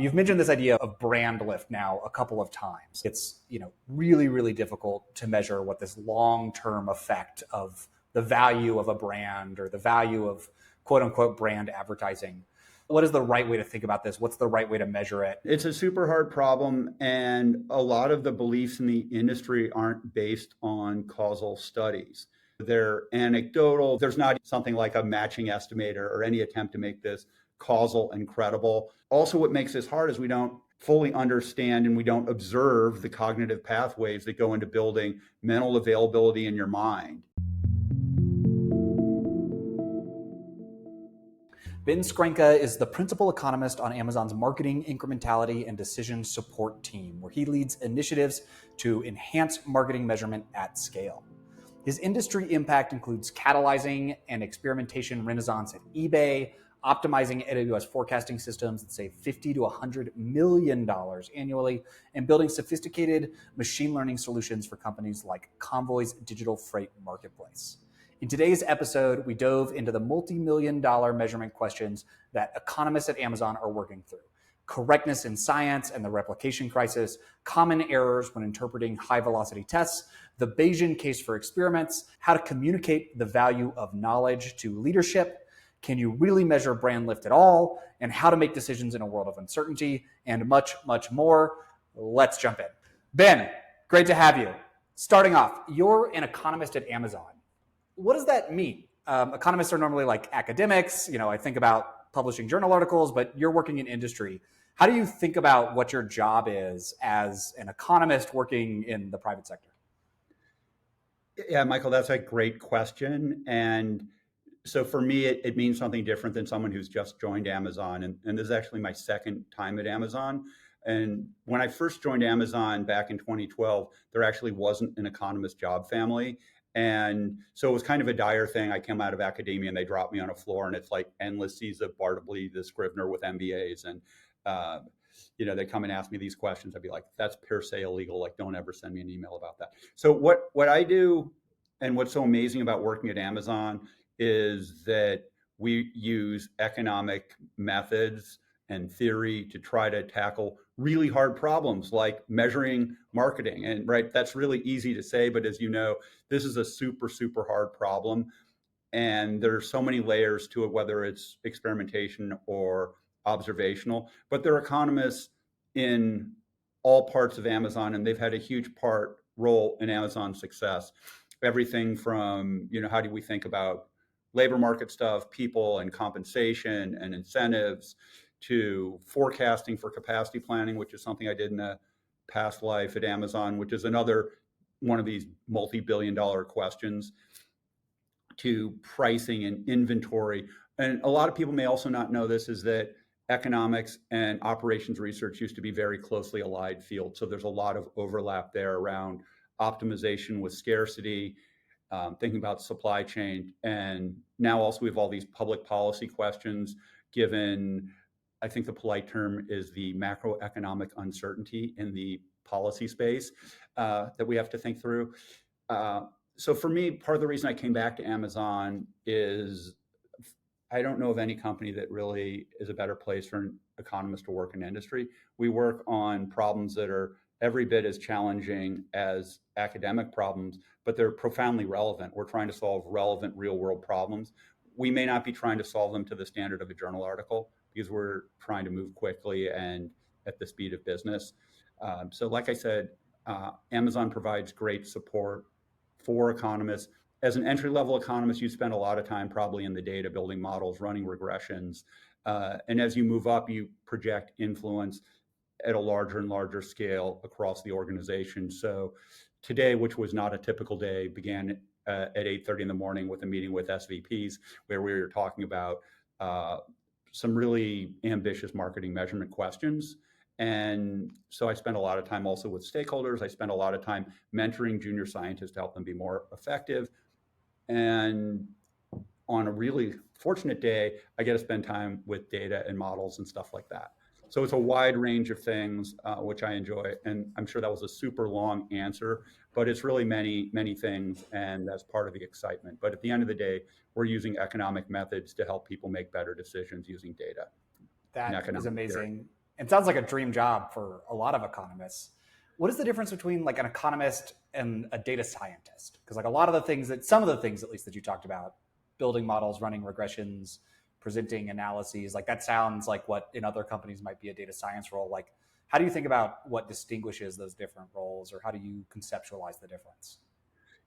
You've mentioned this idea of brand lift now a couple of times. It's, really, really difficult to measure what this long-term effect of the value of a brand or the value of quote unquote brand advertising. What is the right way to think about this? What's the right way to measure it? It's a super hard problem, and a lot of the beliefs in the industry aren't based on causal studies. They're anecdotal. There's not something like a matching estimator or any attempt to make this causal and credible. Also, what makes this hard is we don't fully understand and we don't observe the cognitive pathways that go into building mental availability in your mind. Ben Skrainka is the principal economist on Amazon's marketing, incrementality, and decision support team, where he leads initiatives to enhance marketing measurement at scale. His industry impact includes catalyzing an experimentation renaissance at eBay, optimizing AWS forecasting systems that save $50 to $100 million annually, and building sophisticated machine learning solutions for companies like Convoy's digital freight marketplace. In today's episode, we dove into the multi-million-dollar measurement questions that economists at Amazon are working through: correctness in science and the replication crisis, common errors when interpreting high-velocity tests, the Bayesian case for experiments, how to communicate the value of knowledge to leadership, can you really measure brand lift at all, and how to make decisions in a world of uncertainty, and much, much more. Let's jump in. Ben, great to have you. Starting off, you're an economist at Amazon. What does that mean? Economists are normally like academics. I think about publishing journal articles, but you're working in industry. How do you think about what your job is as an economist working in the private sector? Yeah, Michael, that's a great question. And so for me, it means something different than someone who's just joined Amazon. And this is actually my second time at Amazon. And when I first joined Amazon back in 2012, there actually wasn't an economist job family. And so it was kind of a dire thing. I came out of academia and they dropped me on a floor, and it's like endless seas of Bartleby, the Scrivener with MBAs. And, they come and ask me these questions. I'd be like, that's per se illegal. Like, don't ever send me an email about that. So what I do, and what's so amazing about working at Amazon, is that we use economic methods and theory to try to tackle really hard problems like measuring marketing. And right, that's really easy to say, but as you know, this is a super, super hard problem. And there's so many layers to it, whether it's experimentation or observational. But there are economists in all parts of Amazon, and they've had a huge role in Amazon's success. Everything from, how do we think about labor market stuff, people and compensation and incentives, to forecasting for capacity planning, which is something I did in a past life at Amazon, which is another one of these multi-billion-dollar questions, to pricing and inventory. And a lot of people may also not know this, is that economics and operations research used to be very closely allied fields. So there's a lot of overlap there around optimization with scarcity, thinking about supply chain. And now also we have all these public policy questions, given, I think the polite term is the macroeconomic uncertainty in the policy space that we have to think through. So for me, part of the reason I came back to Amazon is I don't know of any company that really is a better place for an economist to work in industry. We work on problems that are every bit as challenging as academic problems, but they're profoundly relevant. We're trying to solve relevant real world problems. We may not be trying to solve them to the standard of a journal article because we're trying to move quickly and at the speed of business. So like I said, Amazon provides great support for economists. As an entry-level economist, you spend a lot of time probably in the data, building models, running regressions. And as you move up, you project influence at a larger and larger scale across the organization. So today, which was not a typical day, began at 8:30 in the morning with a meeting with SVPs where we were talking about some really ambitious marketing measurement questions. And so I spent a lot of time also with stakeholders. I spent a lot of time mentoring junior scientists to help them be more effective. And on a really fortunate day, I get to spend time with data and models and stuff like that. So it's a wide range of things, which I enjoy. And I'm sure that was a super long answer, but it's really many, many things. And that's part of the excitement. But at the end of the day, we're using economic methods to help people make better decisions using data. That is amazing. and sounds like a dream job for a lot of economists. What is the difference between like an economist and a data scientist? Because like a lot of the things that, some of the things at least that you talked about, building models, running regressions, presenting analyses, like that sounds like what in other companies might be a data science role. Like, how do you think about what distinguishes those different roles, or how do you conceptualize the difference?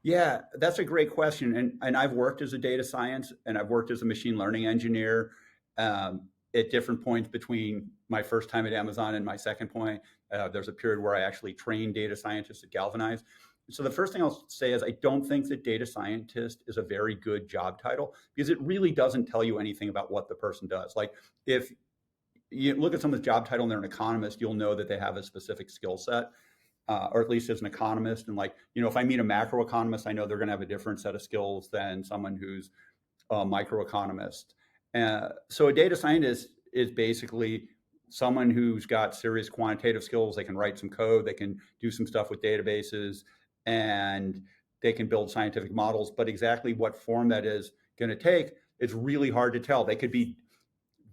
Yeah, that's a great question. And I've worked as a data science and I've worked as a machine learning engineer at different points between my first time at Amazon and my second point. There's a period where I actually trained data scientists at Galvanize. So the first thing I'll say is I don't think that data scientist is a very good job title because it really doesn't tell you anything about what the person does. Like if you look at someone's job title and they're an economist, you'll know that they have a specific skill set or at least as an economist. And like, if I meet a macroeconomist, I know they're going to have a different set of skills than someone who's a microeconomist. So a data scientist is basically someone who's got serious quantitative skills. They can write some code, they can do some stuff with databases, and they can build scientific models. But exactly what form that is going to take, it's really hard to tell. They could be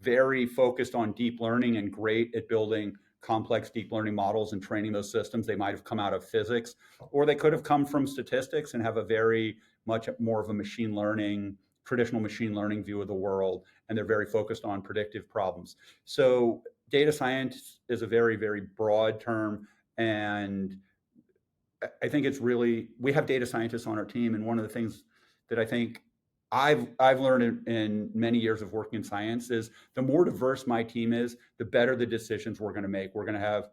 very focused on deep learning and great at building complex deep learning models and training those systems. They might have come out of physics, or they could have come from statistics and have a very much more of a traditional machine learning view of the world, and they're very focused on predictive problems. So data science is a very, very broad term, and I think we have data scientists on our team, and one of the things that I think I've learned in many years of working in science is the more diverse my team is, the better the decisions we're going to make. We're going to have,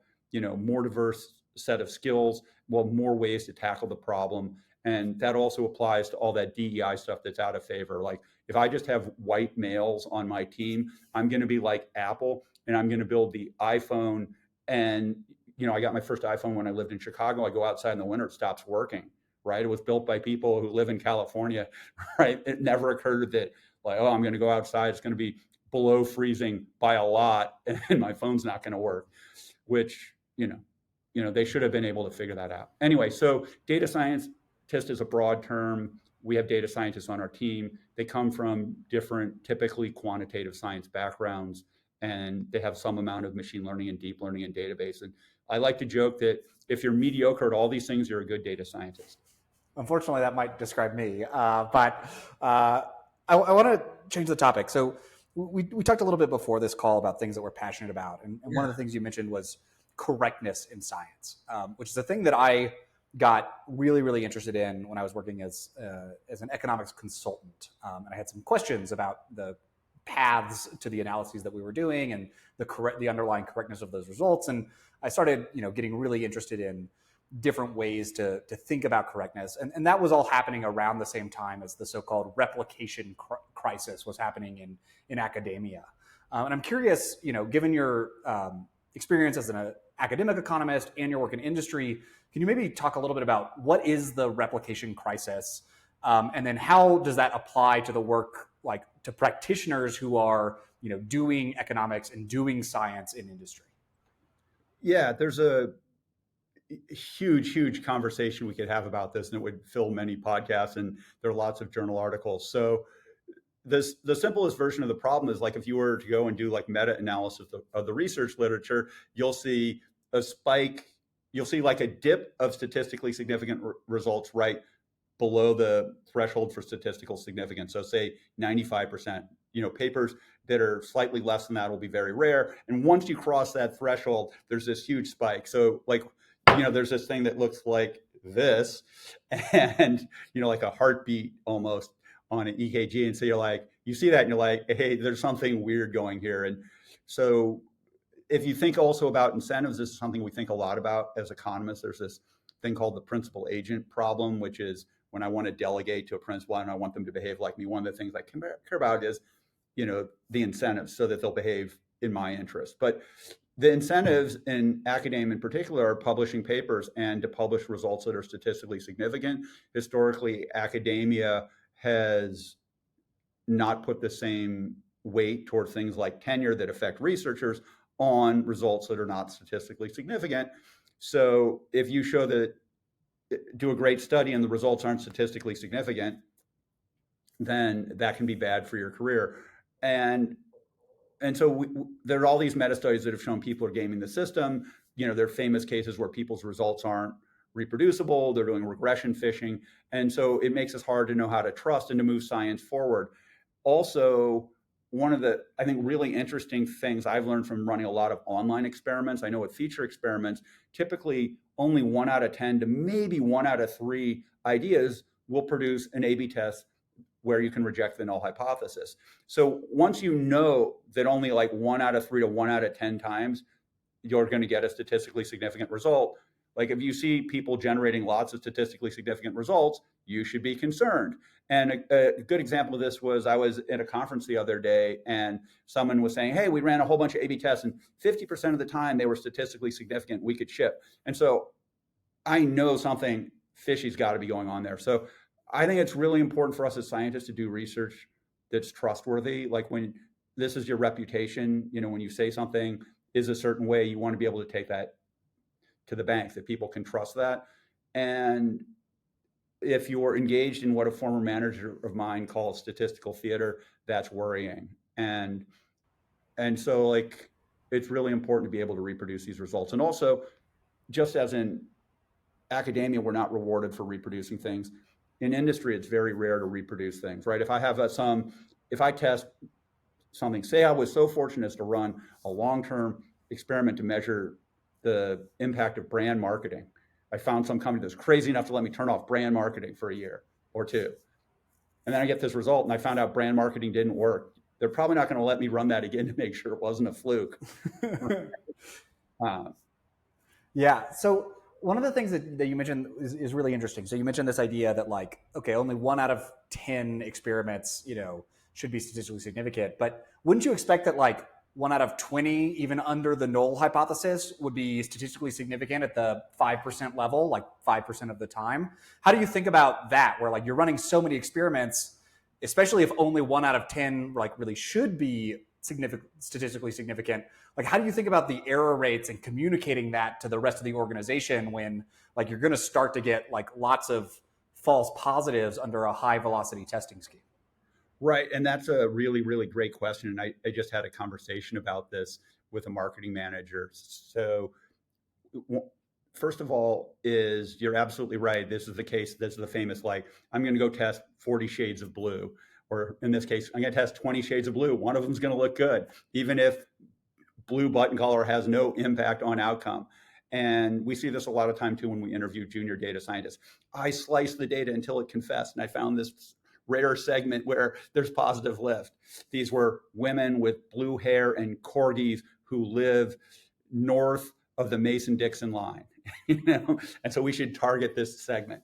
more diverse set of skills, more ways to tackle the problem. And that also applies to all that DEI stuff that's out of favor. Like if I just have white males on my team, I'm going to be like Apple and I'm going to build the iPhone. And, I got my first iPhone when I lived in Chicago. I go outside in the winter, it stops working. Right? It was built by people who live in California, right? It never occurred that like, oh, I'm going to go outside. It's going to be below freezing by a lot and my phone's not going to work, which, they should have been able to figure that out. Anyway, so data scientist is a broad term. We have data scientists on our team. They come from different, typically quantitative science backgrounds, and they have some amount of machine learning and deep learning and database. And I like to joke that if you're mediocre at all these things, you're a good data scientist. Unfortunately, that might describe me. But I want to change the topic. So we talked a little bit before this call about things that we're passionate about. And one of the things you mentioned was correctness in science, which is a thing that I got really, really interested in when I was working as an economics consultant. And I had some questions about the paths to the analyses that we were doing and the underlying correctness of those results. And I started, getting really interested in different ways to think about correctness. And that was all happening around the same time as the so-called replication crisis was happening in academia. And I'm curious, given your experience as an academic economist and your work in industry, can you maybe talk a little bit about what is the replication crisis? And then how does that apply to the work, like to practitioners who are, doing economics and doing science in industry? Yeah, there's a huge conversation we could have about this, and it would fill many podcasts, and there are lots of journal articles. So the simplest version of the problem is like if you were to go and do like meta-analysis of the research literature, you'll see a spike, you'll see like a dip of statistically significant results right below the threshold for statistical significance. So say 95%, papers that are slightly less than that will be very rare. And once you cross that threshold, there's this huge spike. So like, there's this thing that looks like this and, like a heartbeat almost on an EKG. And so you're like, you see that and you're like, hey, there's something weird going here. And so if you think also about incentives, this is something we think a lot about as economists. There's this thing called the principal agent problem, which is when I want to delegate to a principal and I want them to behave like me, one of the things I care about is, the incentives so that they'll behave in my interest. But the incentives in academia in particular are publishing papers and to publish results that are statistically significant. Historically, academia has not put the same weight toward things like tenure that affect researchers on results that are not statistically significant. So if you do a great study and the results aren't statistically significant, then that can be bad for your career. And and so there are all these meta studies that have shown people are gaming the system. There are famous cases where people's results aren't reproducible. They're doing regression fishing. And so it makes it hard to know how to trust and to move science forward. Also, one of the, I think, really interesting things I've learned from running a lot of online experiments, I know with feature experiments, typically only 1 out of 10 to maybe 1 out of 3 ideas will produce an A/B test where you can reject the null hypothesis. So once you know that only like 1 out of 3 to 1 out of 10 times you're going to get a statistically significant result, like if you see people generating lots of statistically significant results, you should be concerned. And a good example of this was, I was at a conference the other day and someone was saying, hey, we ran a whole bunch of A/B tests and 50% of the time they were statistically significant, we could ship. And so I know something fishy's got to be going on there. So I think it's really important for us as scientists to do research that's trustworthy. Like when this is your reputation, when you say something is a certain way, you want to be able to take that to the bank, that people can trust that. And if you're engaged in what a former manager of mine calls statistical theater, that's worrying. And so like, it's really important to be able to reproduce these results. And also, just as in academia, we're not rewarded for reproducing things. In industry, it's very rare to reproduce things, right? If I have if I test something, say I was so fortunate as to run a long-term experiment to measure the impact of brand marketing. I found some company that's crazy enough to let me turn off brand marketing for a year or two. And then I get this result and I found out brand marketing didn't work. They're probably not going to let me run that again to make sure it wasn't a fluke. Yeah. So one of the things that you mentioned is really interesting. So you mentioned this idea that like, okay, only 1 out of 10 experiments, should be statistically significant. But wouldn't you expect that like 1 out of 20, even under the null hypothesis, would be statistically significant at the 5% level, like 5% of the time? How do you think about that, where like you're running so many experiments, especially if only 1 out of 10 like really should be statistically significant? Like, how do you think about the error rates and communicating that to the rest of the organization when like you're going to start to get like lots of false positives under a high velocity testing scheme? Right. And that's a really, really great question. And I just had a conversation about this with a marketing manager. So first of all, you're absolutely right. This is the case. This is the famous, like, I'm going to go test 40 shades of blue, or in this case, I'm going to test 20 shades of blue. One of them is going to look good, even if blue button color has no impact on outcome. And we see this a lot of time too when we interview junior data scientists. I sliced the data until it confessed, and I found this rare segment where there's positive lift. These were women with blue hair and corgis who live north of the Mason-Dixon line, and so we should target this segment.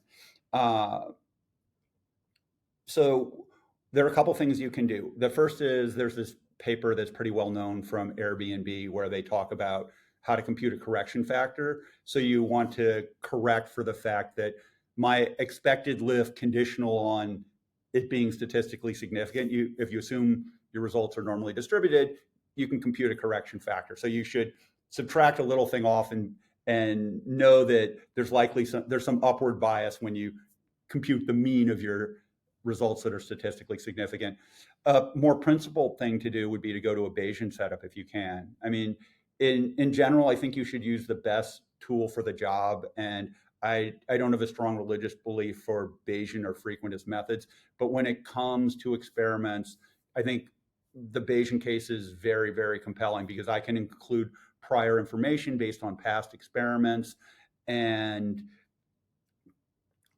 So there are a couple things you can do. The first is there's this paper that's pretty well known from Airbnb where they talk about how to compute a correction factor. So you want to correct for the fact that my expected lift conditional on it being statistically significant. If you assume your results are normally distributed, you can compute a correction factor. So you should subtract a little thing off and know that there's some upward bias when you compute the mean of your results that are statistically significant. A more principled thing to do would be to go to a Bayesian setup if you can. I mean, in general, I think you should use the best tool for the job. And I don't have a strong religious belief for Bayesian or frequentist methods, but when it comes to experiments, I think the Bayesian case is very, very compelling because I can include prior information based on past experiments and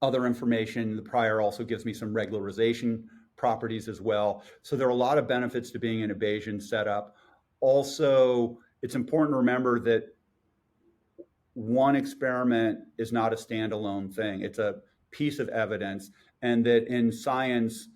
other information. The prior also gives me some regularization properties as well. So there are a lot of benefits to being in a Bayesian setup. Also, it's important to remember that one experiment is not a standalone thing. It's a piece of evidence, and that in science,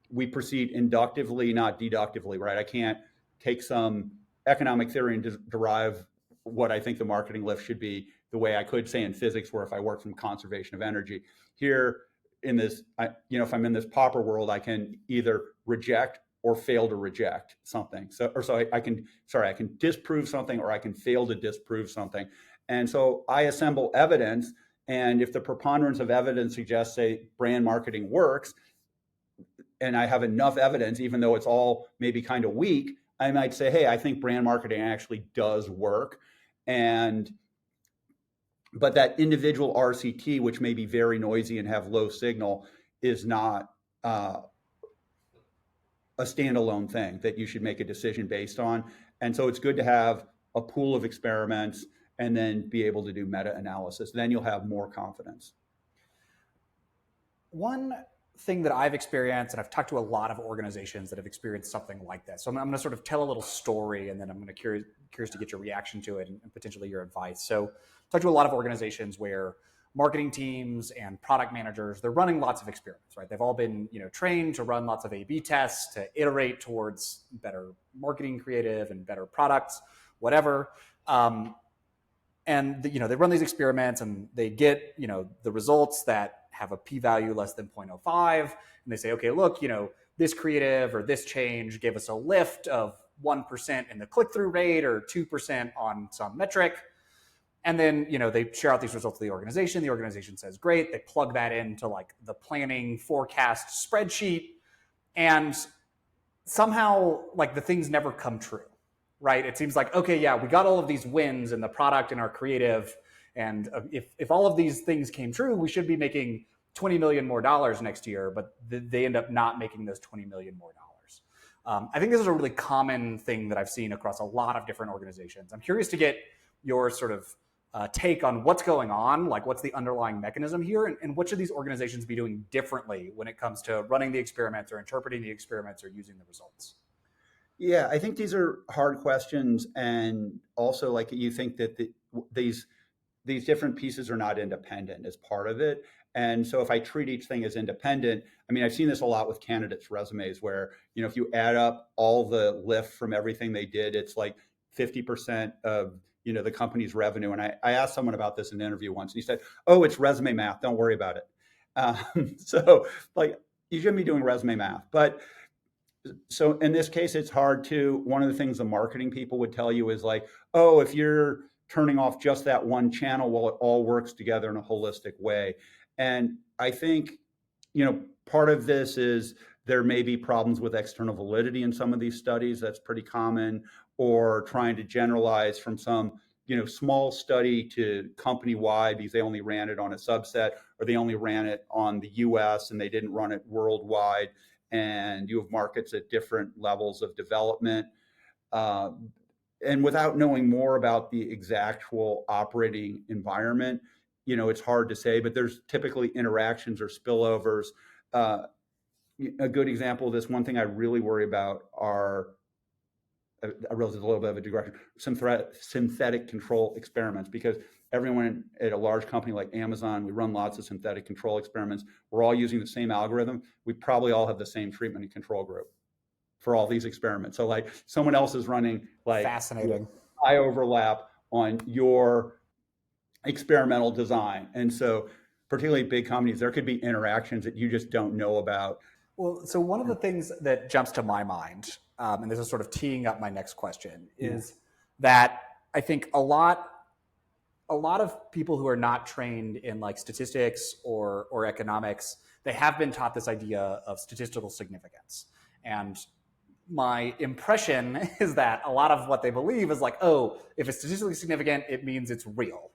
we proceed inductively, not deductively, right? I can't take some economic theory and derive what I think the marketing lift should be the way I could say in physics, where if I work from conservation of energy. Here in this, if I'm in this Popper world, I can either reject or fail to reject something. I can disprove something or I can fail to disprove something. And so I assemble evidence, and if the preponderance of evidence suggests, say, brand marketing works, and I have enough evidence, even though it's all maybe kind of weak, I might say, hey, I think brand marketing actually does work. But that individual RCT, which may be very noisy and have low signal, is not a standalone thing that you should make a decision based on. And so it's good to have a pool of experiments and then be able to do meta-analysis. Then you'll have more confidence. One thing that I've experienced, and I've talked to a lot of organizations that have experienced something like this. So I'm going to sort of tell a little story, and then I'm going to curious to get your reaction to it and potentially your advice. So I've talked to a lot of organizations where marketing teams and product managers, they're running lots of experiments, right? They've all been, trained to run lots of A/B tests, to iterate towards better marketing creative and better products, whatever. And they run these experiments and they get, the results that have a p-value less than 0.05, and they say, okay, look, this creative or this change gave us a lift of 1% in the click-through rate or 2% on some metric. And then, they share out these results to the organization. The organization says, great. They plug that into like the planning forecast spreadsheet, and somehow like the things never come true, right? It seems like, okay, yeah, we got all of these wins in the product and our creative, and if all of these things came true, we should be making $20 million more next year, but they end up not making those $20 million more. I think this is a really common thing that I've seen across a lot of different organizations. I'm curious to get your sort of take on what's going on, like what's the underlying mechanism here, and what should these organizations be doing differently when it comes to running the experiments or interpreting the experiments or using the results? Yeah, I think these are hard questions, and also like you think that these different pieces are not independent as part of it. And so if I treat each thing as independent, I mean, I've seen this a lot with candidates' resumes where, if you add up all the lift from everything they did, it's like 50% of, the company's revenue. And I asked someone about this in an interview once, and he said, oh, it's resume math. Don't worry about it. So like, you shouldn't be doing resume math. But so in this case, it's hard to, one of the things the marketing people would tell you is like, oh, if you're turning off just that one channel, well, it all works together in a holistic way. And I think, part of this is there may be problems with external validity in some of these studies. That's pretty common, or trying to generalize from some, small study to company-wide because they only ran it on a subset, or they only ran it on the US and they didn't run it worldwide. And you have markets at different levels of development. And without knowing more about the exactual operating environment, it's hard to say, but there's typically interactions or spillovers. A good example of this, one thing I really worry about are, I realize it's a little bit of a digression, synthetic control experiments, because everyone at a large company like Amazon, we run lots of synthetic control experiments. We're all using the same algorithm. We probably all have the same treatment and control group for all these experiments. So like someone else is running like fascinating high overlap on your experimental design. And so particularly big companies, there could be interactions that you just don't know about. Well, so one of the things that jumps to my mind, and this is sort of teeing up my next question, is that I think a lot of people who are not trained in like statistics or economics, they have been taught this idea of statistical significance. And my impression is that a lot of what they believe is like, oh, if it's statistically significant, it means it's real.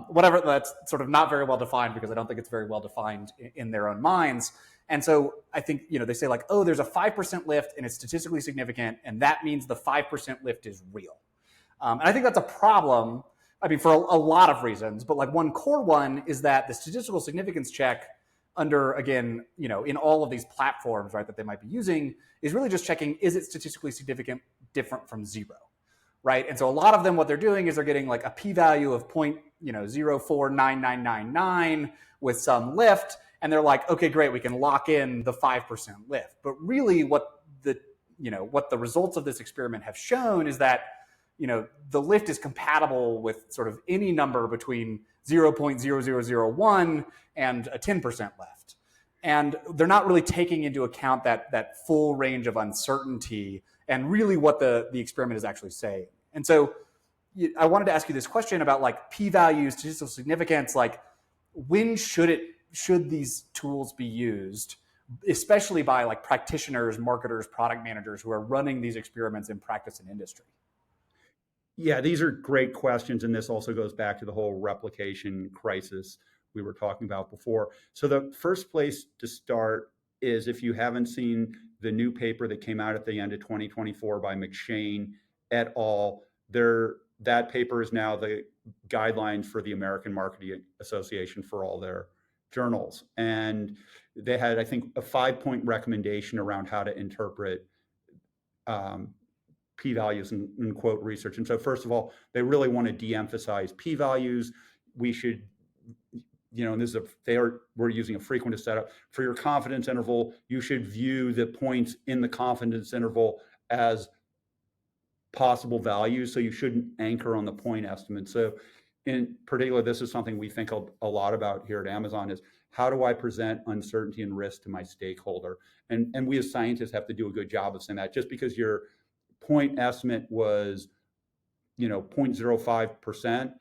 Whatever, that's sort of not very well defined, because I don't think it's very well defined in their own minds. And so I think, they say like, oh, there's a 5% lift and it's statistically significant, and that means the 5% lift is real. And I think that's a problem, I mean, for a lot of reasons, but like one core one is that the statistical significance check under, again, in all of these platforms, right, that they might be using, is really just checking, is it statistically significant different from zero, right? And so a lot of them, what they're doing is they're getting like a p-value of 0.049999 with some lift, and they're like, okay, great, we can lock in the 5% lift. But really what the results of this experiment have shown is that, the lift is compatible with sort of any number between 0.0001 and a 10% lift. And they're not really taking into account that full range of uncertainty and really what the experiment is actually saying. And so I wanted to ask you this question about like p-values, statistical significance, like when should these tools be used especially by like practitioners, marketers, product managers who are running these experiments in practice and industry? Yeah, these are great questions. And this also goes back to the whole replication crisis we were talking about before. So the first place to start is, if you haven't seen the new paper that came out at the end of 2024 by McShane et al., that paper is now the guidelines for the American Marketing Association for all their journals. And they had, I think, a 5-point recommendation around how to interpret p-values and quote research. And so first of all, they really want to de-emphasize p-values. We should, and this is we're using a frequentist setup. For your confidence interval, you should view the points in the confidence interval as possible values. So you shouldn't anchor on the point estimate. So in particular, this is something we think a lot about here at Amazon, is how do I present uncertainty and risk to my stakeholder? And we as scientists have to do a good job of saying that. Just because your point estimate was 0.05%,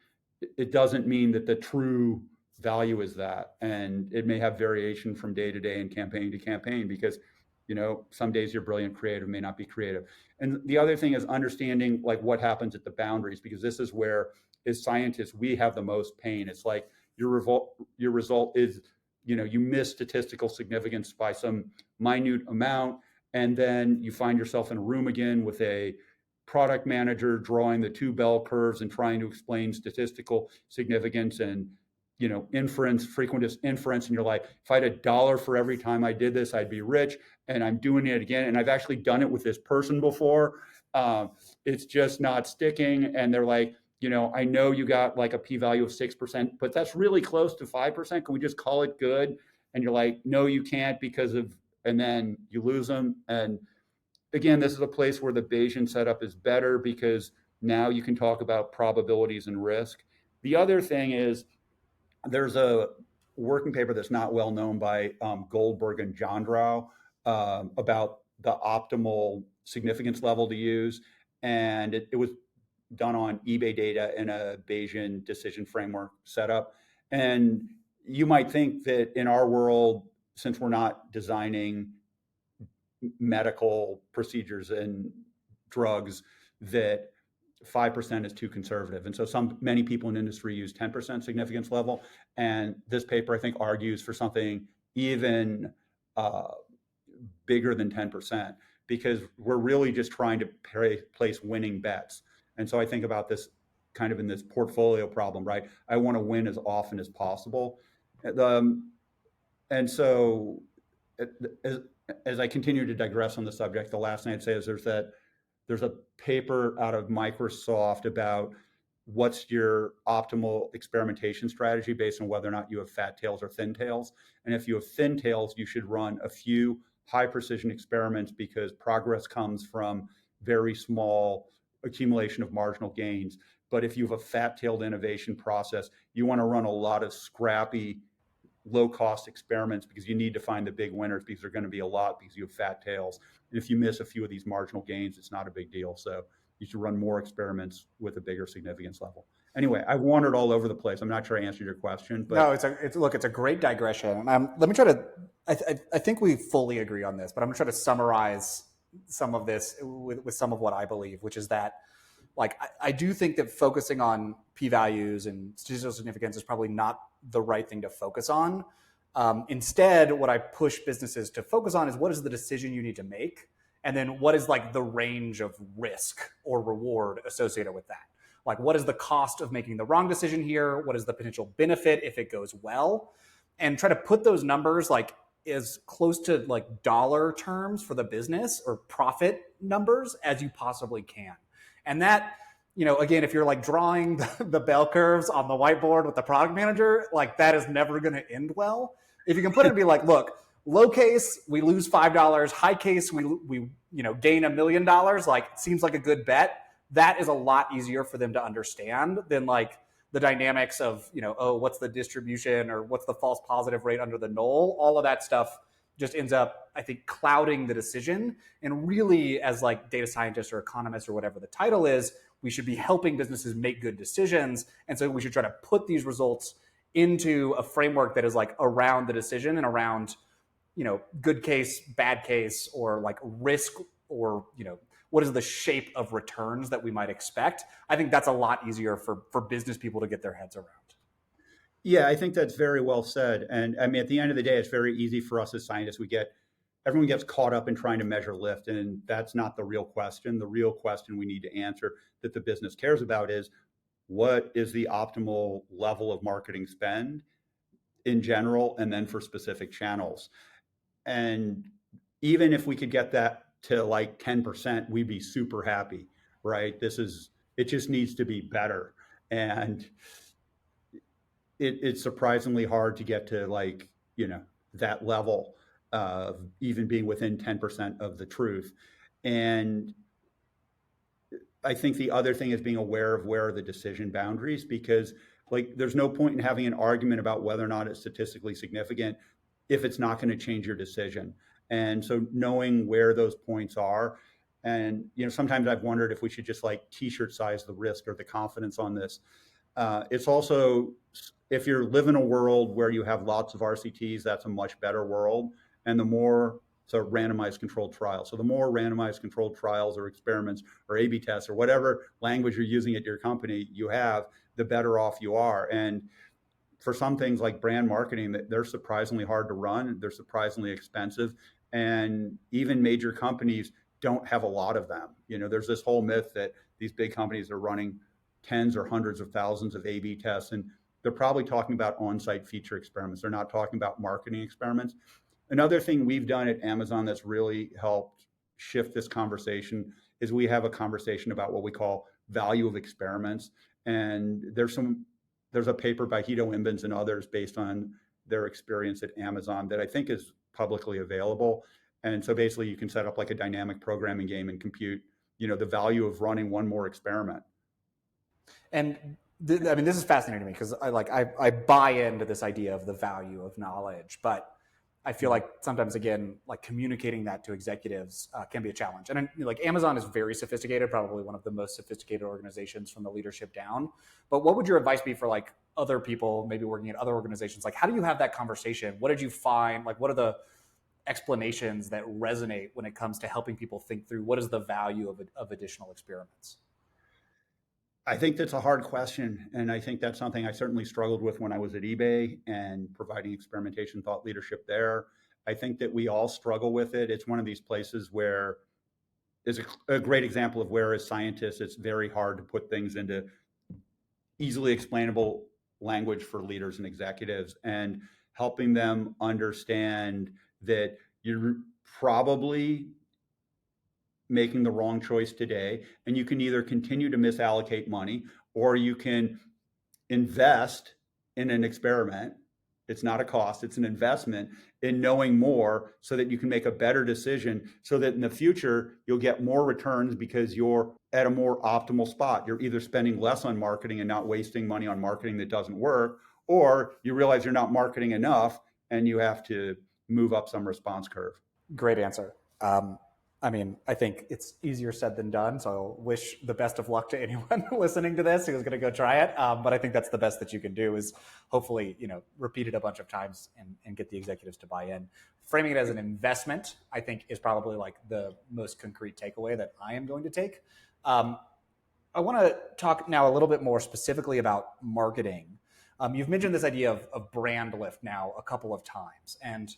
it doesn't mean that the true value is that. And it may have variation from day to day and campaign to campaign, because some days you're brilliant creative, may not be creative. And the other thing is understanding like what happens at the boundaries, because this is where, as scientists, we have the most pain. It's like your result is, you miss statistical significance by some minute amount, and then you find yourself in a room again with a product manager drawing the two bell curves and trying to explain statistical significance and frequentist inference, and you're like, if I had $1 for every time I did this, I'd be rich, and I'm doing it again, and I've actually done it with this person before. It's just not sticking, and they're like, I know you got like a p-value of 6%, but that's really close to 5%. Can we just call it good? And you're like, no, you can't, and then you lose them. And again, this is a place where the Bayesian setup is better, because now you can talk about probabilities and risk. The other thing is, there's a working paper that's not well known by Goldberg and Jondrau about the optimal significance level to use. And it was done on eBay data in a Bayesian decision framework setup. And you might think that in our world, since we're not designing medical procedures and drugs, that 5% is too conservative. And so many people in industry use 10% significance level. And this paper, I think, argues for something even bigger than 10%, because we're really just trying to place winning bets. And so I think about this kind of in this portfolio problem, right? I want to win as often as possible. And so as I continue to digress on the subject, the last thing I'd say is there's a paper out of Microsoft about what's your optimal experimentation strategy based on whether or not you have fat tails or thin tails. And if you have thin tails, you should run a few high precision experiments, because progress comes from very small accumulation of marginal gains. But if you have a fat-tailed innovation process, you want to run a lot of scrappy, low-cost experiments, because you need to find the big winners, because they're going to be a lot, because you have fat tails. And if you miss a few of these marginal gains, it's not a big deal. So you should run more experiments with a bigger significance level. Anyway, I've wandered all over the place. I'm not sure I answered your question, but no, it's a great digression. Let me try to. I think we fully agree on this, but I'm going to try to summarize some of this with some of what I believe, which is that, like, I do think that focusing on p-values and statistical significance is probably not the right thing to focus on. Instead, what I push businesses to focus on is, what is the decision you need to make? And then what is like the range of risk or reward associated with that? Like, what is the cost of making the wrong decision here? What is the potential benefit if it goes well? And try to put those numbers like as close to like dollar terms for the business or profit numbers as you possibly can. And that, again, if you're like drawing the bell curves on the whiteboard with the product manager, like that is never going to end well. If you can put it and be like, look, low case, we lose $5. High case, we gain $1 million. Like, it seems like a good bet. That is a lot easier for them to understand than like the dynamics of, what's the distribution or what's the false positive rate under the null. All of that stuff just ends up, I think, clouding the decision. And really, as like data scientists or economists or whatever the title is, we should be helping businesses make good decisions. And so we should try to put these results into a framework that is like around the decision and around good case, bad case, or like risk, or what is the shape of returns that we might expect. I think that's a lot easier for business people to get their heads around. Yeah, I think that's very well said. And I mean, at the end of the day, it's very easy for us as scientists. Everyone gets caught up in trying to measure lift, and that's not the real question. The real question we need to answer that the business cares about is, what is the optimal level of marketing spend in general, and then for specific channels. And even if we could get that to like 10%, we'd be super happy, right? It just needs to be better. And it's surprisingly hard to get to that level of even being within 10% of the truth. And I think the other thing is being aware of where are the decision boundaries, because there's no point in having an argument about whether or not it's statistically significant if it's not going to change your decision. And so knowing where those points are, and sometimes I've wondered if we should just t-shirt size the risk or the confidence on this. It's also, if you live in a world where you have lots of RCTs, that's a much better world. And the more randomized controlled trials. So the more randomized controlled trials or experiments or A/B tests or whatever language you're using at your company you have, the better off you are. And for some things like brand marketing, they're surprisingly hard to run. They're surprisingly expensive. And even major companies don't have a lot of them. There's this whole myth that these big companies are running tens or hundreds of thousands of A/B tests, and they're probably talking about on-site feature experiments. They're not talking about marketing experiments. Another thing we've done at Amazon that's really helped shift this conversation is we have a conversation about what we call value of experiments. And there's a paper by Hito Imbens and others based on their experience at Amazon that I think is publicly available. And so basically you can set up like a dynamic programming game and compute, the value of running one more experiment. And I mean, this is fascinating to me because I buy into this idea of the value of knowledge, but I feel like sometimes, again, communicating that to executives can be a challenge. And Amazon is very sophisticated, probably one of the most sophisticated organizations from the leadership down. But what would your advice be for other people, maybe working at other organizations? How do you have that conversation? What did you find? What are the explanations that resonate when it comes to helping people think through what is the value of additional experiments? I think that's a hard question. And I think that's something I certainly struggled with when I was at eBay and providing experimentation thought leadership there. I think that we all struggle with it. It's one of these places where is a great example of where, as scientists, it's very hard to put things into easily explainable language for leaders and executives, and helping them understand that you're probably making the wrong choice today, and you can either continue to misallocate money or you can invest in an experiment. It's not a cost, it's an investment in knowing more so that you can make a better decision, so that in the future you'll get more returns because you're at a more optimal spot. You're either spending less on marketing and not wasting money on marketing that doesn't work, or you realize you're not marketing enough and you have to move up some response curve. Great answer. I mean, I think it's easier said than done. So I wish the best of luck to anyone listening to this who's going to go try it. But I think that's the best that you can do, is hopefully, repeat it a bunch of times and get the executives to buy in. Framing it as an investment, I think, is probably the most concrete takeaway that I am going to take. I want to talk now a little bit more specifically about marketing. You've mentioned this idea of brand lift now a couple of times. And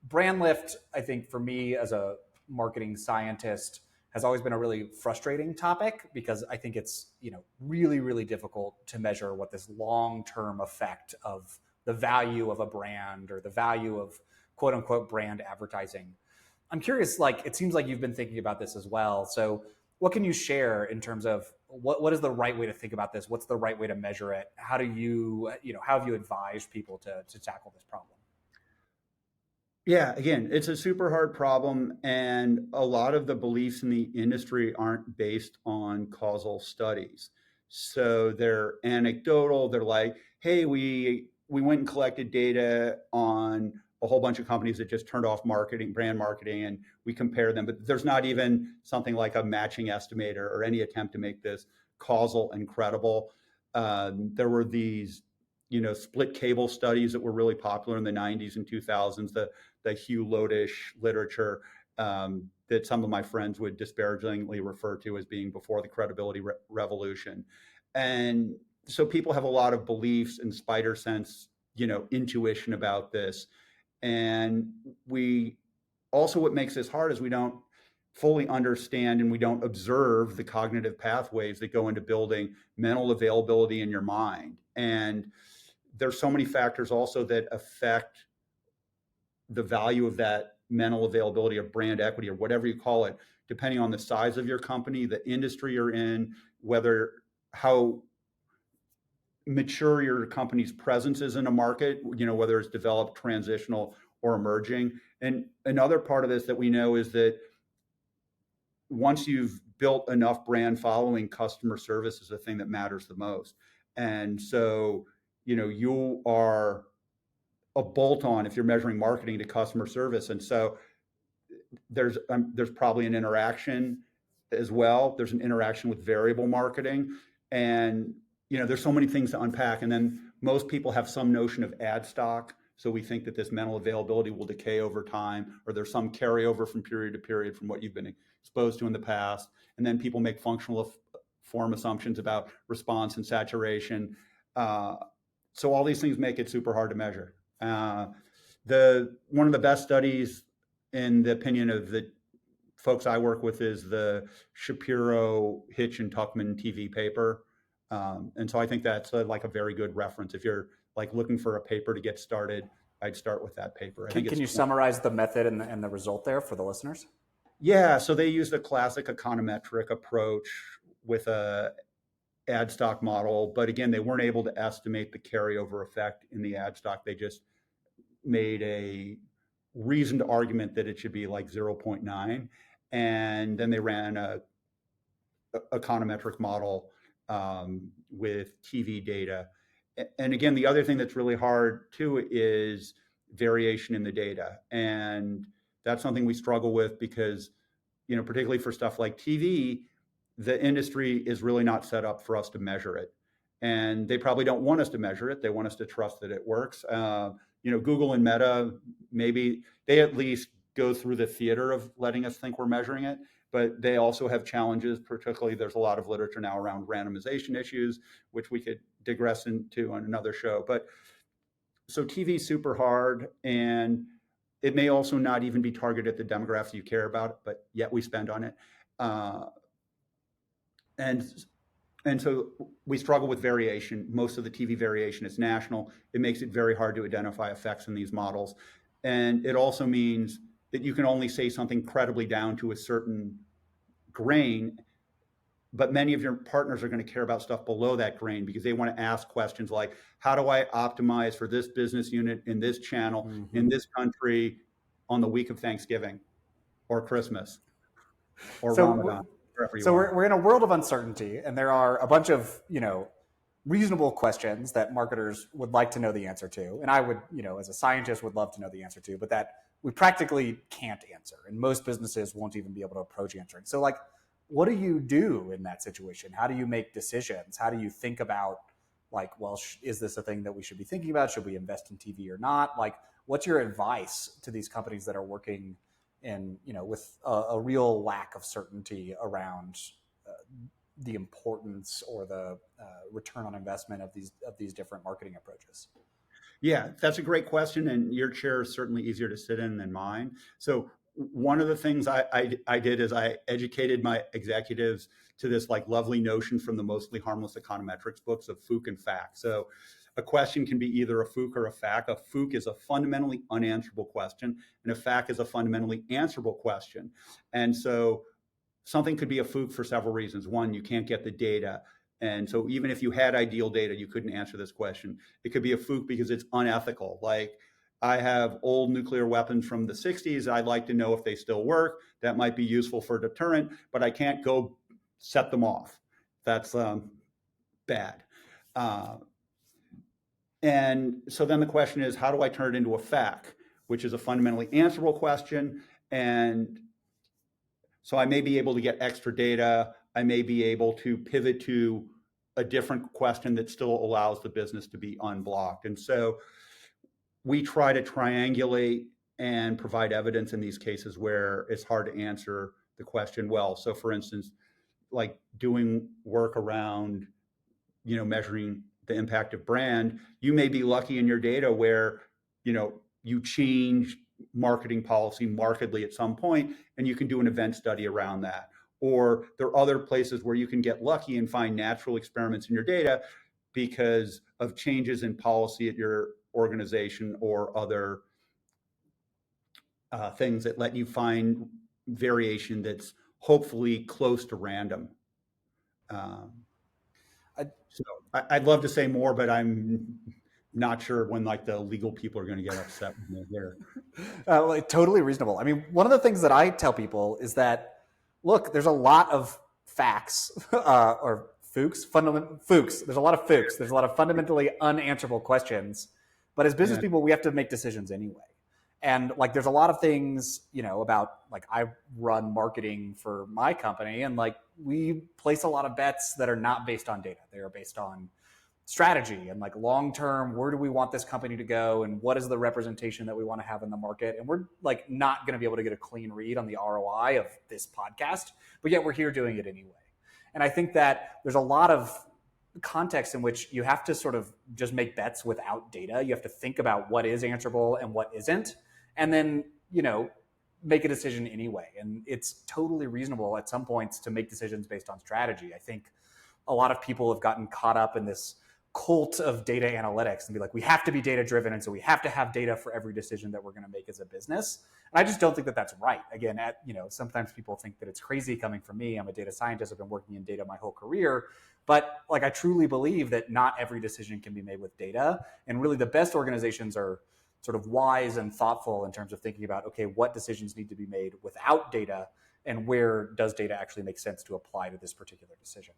brand lift, I think, for me as a marketing scientist, has always been a really frustrating topic, because I think it's really, really difficult to measure what this long-term effect of the value of a brand or the value of quote unquote brand advertising. I'm curious, it seems like you've been thinking about this as well. So what can you share in terms of what is the right way to think about this? What's the right way to measure it? How do you, how have you advised people to tackle this problem? Yeah, again, it's a super hard problem, and a lot of the beliefs in the industry aren't based on causal studies. So they're anecdotal. They're like, hey, we went and collected data on a whole bunch of companies that just turned off brand marketing, and we compare them. But there's not even something like a matching estimator or any attempt to make this causal and credible. There were these split cable studies that were really popular in the 90s and 2000s, the Hugh Lodish literature that some of my friends would disparagingly refer to as being before the credibility revolution. And so people have a lot of beliefs and spider sense, intuition about this. And we also, what makes this hard is we don't fully understand and we don't observe the cognitive pathways that go into building mental availability in your mind. And there's so many factors also that affect the value of that mental availability or brand equity or whatever you call it, depending on the size of your company, the industry you're in, how mature your company's presence is in a market, whether it's developed, transitional, or emerging. And another part of this that we know is that once you've built enough brand following, customer service is the thing that matters the most. And so, you are a bolt-on if you're measuring marketing to customer service. And so there's probably an interaction as well. There's an interaction with variable marketing. And, there's so many things to unpack. And then most people have some notion of ad stock. So we think that this mental availability will decay over time, or there's some carryover from period to period from what you've been exposed to in the past. And then people make functional form assumptions about response and saturation. So all these things make it super hard to measure. One of the best studies, in the opinion of the folks I work with, is the Shapiro, Hitch, and Tuckman TV paper. And so I think that's a very good reference. If you're looking for a paper to get started, I'd start with that paper. Can you summarize the method and the result there for the listeners? Yeah, so they used a classic econometric approach with a ad stock model, but again, they weren't able to estimate the carryover effect in the ad stock. They just made a reasoned argument that it should be 0.9, and then they ran a econometric model with TV data. And again, the other thing that's really hard too is variation in the data, and that's something we struggle with because, particularly for stuff like TV, the industry is really not set up for us to measure it, and they probably don't want us to measure it. They want us to trust that it works. Google and Meta, maybe they at least go through the theater of letting us think we're measuring it, but they also have challenges. Particularly, there's a lot of literature now around randomization issues, which we could digress into on another show. But so TV is super hard, and it may also not even be targeted at the demographics you care about, but yet we spend on it. And so we struggle with variation. Most of the TV variation is national. It makes it very hard to identify effects in these models. And it also means that you can only say something credibly down to a certain grain, but many of your partners are going to care about stuff below that grain because they want to ask questions like, how do I optimize for this business unit in this channel, in this country on the week of Thanksgiving or Christmas or Ramadan? So we're in a world of uncertainty, and there are a bunch of reasonable questions that marketers would like to know the answer to, and I would as a scientist would love to know the answer to, but that we practically can't answer, and most businesses won't even be able to approach answering. So what do you do in that situation? How do you make decisions? How do you think about is this a thing that we should be thinking about? Should we invest in TV or not? What's your advice to these companies that are working and with a real lack of certainty around the importance or the return on investment of these different marketing approaches? Yeah, that's a great question, and your chair is certainly easier to sit in than mine. So one of the things I did is I educated my executives to this lovely notion from the Mostly Harmless Econometrics books of FOOC and FAC. So a question can be either a FOOC or a FAC. A FOOC is a fundamentally unanswerable question, and a FAC is a fundamentally answerable question. And so something could be a FOOC for several reasons. One, you can't get the data. And so even if you had ideal data, you couldn't answer this question. It could be a FOOC because it's unethical. I have old nuclear weapons from the 60s. I'd like to know if they still work. That might be useful for deterrent, but I can't go set them off. That's bad. And so then the question is, how do I turn it into a FAC, which is a fundamentally answerable question? And so I may be able to get extra data. I may be able to pivot to a different question that still allows the business to be unblocked. And so we try to triangulate and provide evidence in these cases where it's hard to answer the question well. So for instance, like doing work around, measuring the impact of brand, you may be lucky in your data where, you change marketing policy markedly at some point, and you can do an event study around that. Or there are other places where you can get lucky and find natural experiments in your data because of changes in policy at your organization or other things that let you find variation that's hopefully close to random. So I'd love to say more, but I'm not sure when like the legal people are going to get upset with me here. Totally reasonable. I mean, one of the things that I tell people is that, look, there's a lot of facts or fooks. There's a lot of fooks. There's a lot of fundamentally unanswerable questions. But as business people, we have to make decisions anyway. And like, there's a lot of things, about like I run marketing for my company, and like we place a lot of bets that are not based on data. They are based on strategy and like long term, where do we want this company to go, and what is the representation that we want to have in the market. And we're like not going to be able to get a clean read on the ROI of this podcast, but yet we're here doing it anyway. And I think that there's a lot of context in which you have to sort of just make bets without data. You have to think about what is answerable and what isn't, and then make a decision anyway. And it's totally reasonable at some points to make decisions based on strategy. I think a lot of people have gotten caught up in this cult of data analytics and be like, we have to be data driven, and so we have to have data for every decision that we're going to make as a business. And I just don't think that that's right. Again, sometimes people think that it's crazy coming from me. I'm a data scientist. I've been working in data my whole career. But like, I truly believe that not every decision can be made with data. And really the best organizations are sort of wise and thoughtful in terms of thinking about, okay, what decisions need to be made without data, and where does data actually make sense to apply to this particular decision?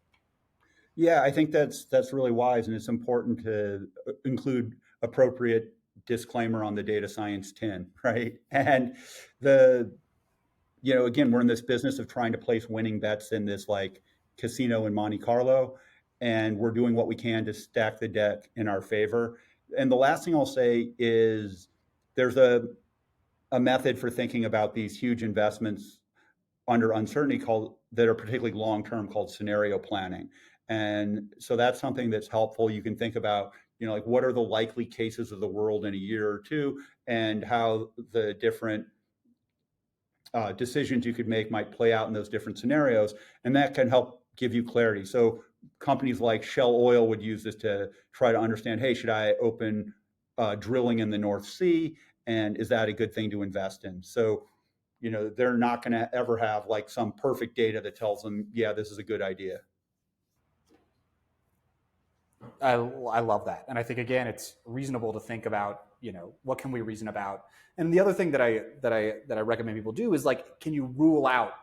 Yeah, I think that's really wise, and it's important to include appropriate disclaimer on the data science tin, right? And again, we're in this business of trying to place winning bets in this like casino in Monte Carlo, and we're doing what we can to stack the deck in our favor. And the last thing I'll say is there's a method for thinking about these huge investments under uncertainty that are particularly long-term, called scenario planning. And so that's something that's helpful. You can think about, like what are the likely cases of the world in a year or two, and how the different decisions you could make might play out in those different scenarios. And that can help give you clarity. So companies like Shell Oil would use this to try to understand, hey, should I open drilling in the North Sea? And is that a good thing to invest in? So, they're not going to ever have like some perfect data that tells them, yeah, this is a good idea. I love that. And I think, again, it's reasonable to think about, what can we reason about? And the other thing that I recommend people do is like, can you rule out,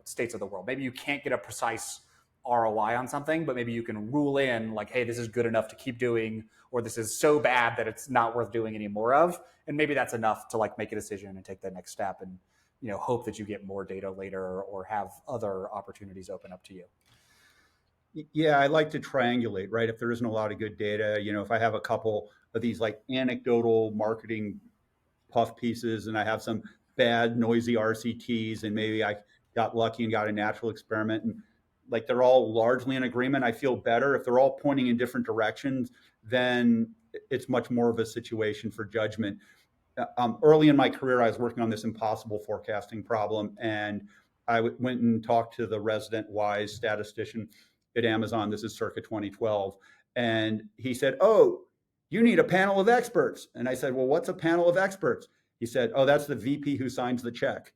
states of the world? Maybe you can't get a precise ROI on something, but maybe you can rule in like, hey, this is good enough to keep doing, or this is so bad that it's not worth doing any more of. And maybe that's enough to like make a decision and take the next step, and, hope that you get more data later or have other opportunities open up to you. Yeah, I like to triangulate, right? If there isn't a lot of good data, if I have a couple of these like anecdotal marketing puff pieces, and I have some bad noisy RCTs, and maybe I got lucky and got a natural experiment, and like they're all largely in agreement, I feel better. If they're all pointing in different directions, then it's much more of a situation for judgment. Early in my career, I was working on this impossible forecasting problem, and I went and talked to the resident wise statistician at Amazon. This is circa 2012. And he said, "Oh, you need a panel of experts." And I said, "Well, what's a panel of experts?" He said, "Oh, that's the VP who signs the check."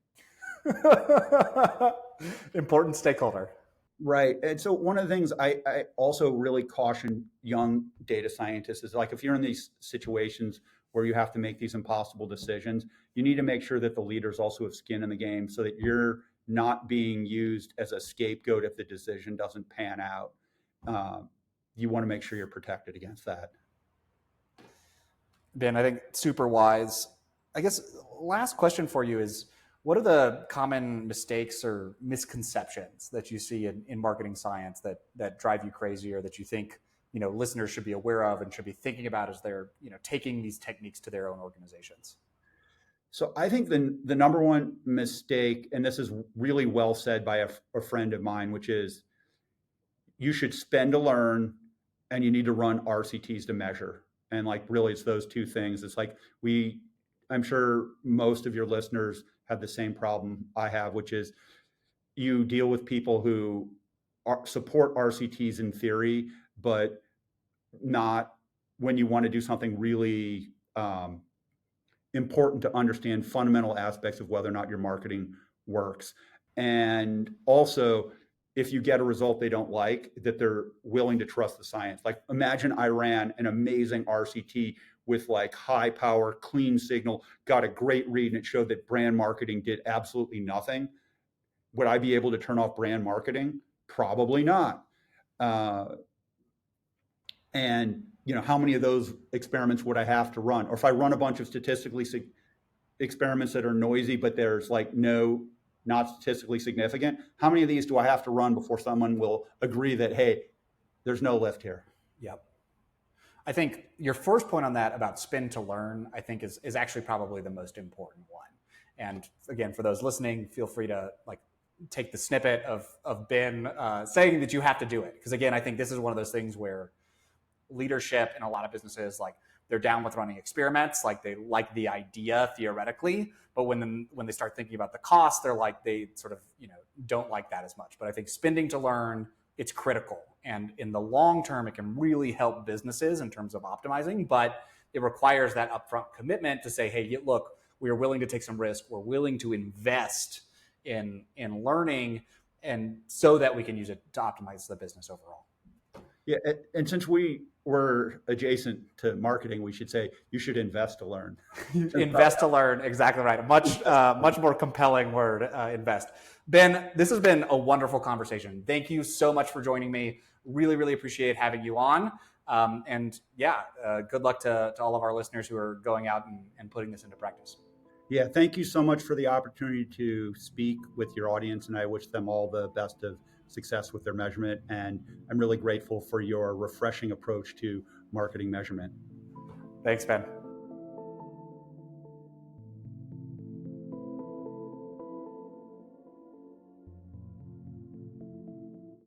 Important stakeholder. Right. And so one of the things I also really caution young data scientists is like, if you're in these situations where you have to make these impossible decisions, you need to make sure that the leaders also have skin in the game, so that you're not being used as a scapegoat if the decision doesn't pan out. You want to make sure you're protected against that. Ben, I think super wise. I guess last question for you is, What are the common mistakes or misconceptions that you see in marketing science that drive you crazy, or that you think listeners should be aware of and should be thinking about as they're taking these techniques to their own organizations? So I think the number one mistake, and this is really well said by a friend of mine, which is you should spend to learn and you need to run RCTs to measure. And like really it's those two things. It's like I'm sure most of your listeners have the same problem I have, which is you deal with people who support RCTs in theory, but not when you want to do something really important to understand fundamental aspects of whether or not your marketing works. And also, if you get a result they don't like, that they're willing to trust the science. Like imagine I ran an amazing RCT with like high power, clean signal, got a great read, and it showed that brand marketing did absolutely nothing. Would I be able to turn off brand marketing? Probably not. And how many of those experiments would I have to run? Or if I run a bunch of experiments that are noisy, but there's like not statistically significant, how many of these do I have to run before someone will agree that, hey, there's no lift here? Yep. I think your first point on that about spin to learn, I think is actually probably the most important one. And again, for those listening, feel free to take the snippet of Ben saying that you have to do it. Because again, I think this is one of those things where leadership in a lot of businesses, they're down with running experiments, they like the idea theoretically, but when they start thinking about the cost, they sort of don't like that as much. But I think spending to learn, it's critical, and in the long term, it can really help businesses in terms of optimizing. But it requires that upfront commitment to say, hey, look, we are willing to take some risk. We're willing to invest in learning, and so that we can use it to optimize the business overall. Yeah, and since we were adjacent to marketing, we should say you should invest to learn. Invest to learn, exactly right. Much more compelling word, invest. Ben, this has been a wonderful conversation. Thank you so much for joining me. Really, really appreciate having you on. And yeah, good luck to all of our listeners who are going out and putting this into practice. Yeah, thank you so much for the opportunity to speak with your audience, and I wish them all the best of success with their measurement. And I'm really grateful for your refreshing approach to marketing measurement. Thanks, Ben.